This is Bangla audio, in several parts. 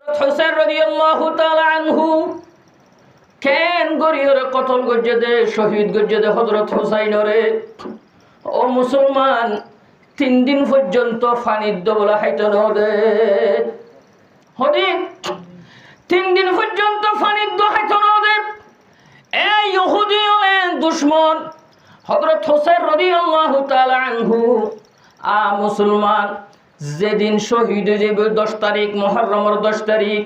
হুসাইন রাদিয়াল্লাহু তাআলা আনহু কেন গরিয়রে কতল গজ্জে দে শহীদ গজ্জে দে হযরত হুসাইনরে। ও মুসলমান, 3 দিন পর্যন্ত পানির দবলা হাইতো নদে হদি 3 দিন পর্যন্ত পানির দো হাইতো নদে। এই ইহুদি হলেন দুশমন হযরত হুসাইন রাদিয়াল্লাহু তাআলা আনহু। মুসলমান, যেদিন শহীদ হয়ে যাবে 10 তারিখ মুহররমের 10 তারিখ,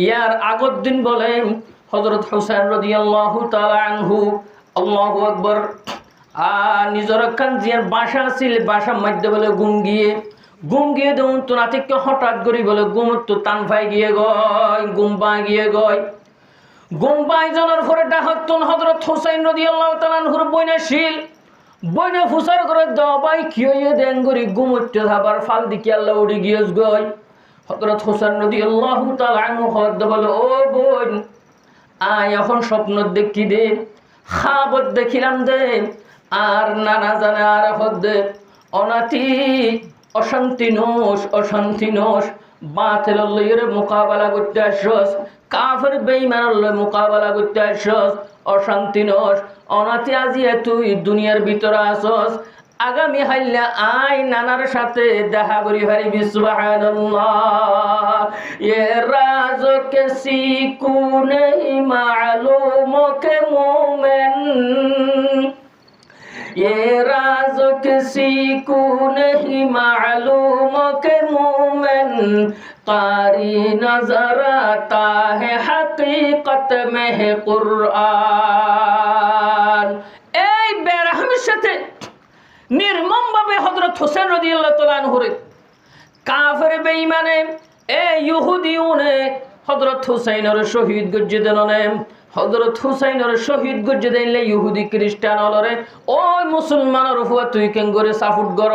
ইয়ার আগের দিন বলেন হযরত হুসাইন রাদিয়াল্লাহু তাআলা আনহু আল্লাহু আকবার নিজের কান জিয়ার বাসা ছিল, বাসার মধ্যে বলে ঘুম গিয়ে দেউন তো নাতিকে হঠাৎ করে বলে ঘুম তো টান পাই গিয়ে গয়, ঘুম পা গিয়ে গয়। ঘুম পাই যাওয়ার পরে ডাকতন হযরত হুসাইন রাদিয়াল্লাহু তাআলা আনহুর বইনে ফুসার করে দাও ভাই কি হইয়ে দেন গরি ঘুমতে আবার ফাল দিকে আল্লাহ উড়ি গিয়েস গয়। হযরত হুসাইন রাদিয়াল্লাহু তাআলা আনহু হদ বলে ও বোন এখন স্বপ্ন দেখি দে, খাবত দেখিলাম দে, আর নানা জানে আর হদ্দে অনাতি অশান্তি নোস বাতিল লইয়ের মোকাবেলা করতে আসছস, কাফের বেঈমানের লই মোকাবেলা করতে আসছস, অশান্তি নোস অনাতি আজিয়া তুই দুনিয়ার ভিতরে আসছস। আগামী হাইলা আই নানার সাথে দেখা করি হারিবি। সুবহানাল্লাহ। ये राज किसी को नहीं मालूम के मोमिन, ये राज किसी को नहीं मालूम के मोमिन, कारी नजर आता है हकीकत में है कुरान। এই বেরহমের সাথে নির্মম ভাবে হযরত হুসাইন রাদিয়াল্লাহু তাআলা আনহুরে কাফের বেঈমানে ইহুদিউনে হযরত হুসাইনের শহীদ গজ্জে দেননে। হযরত হুসাইনের শহীদ গজ্জে দেনলে ইহুদি খ্রিস্টান হলরে ওই মুসলমানের উপর তুই কেন করে সাপোর্ট কর।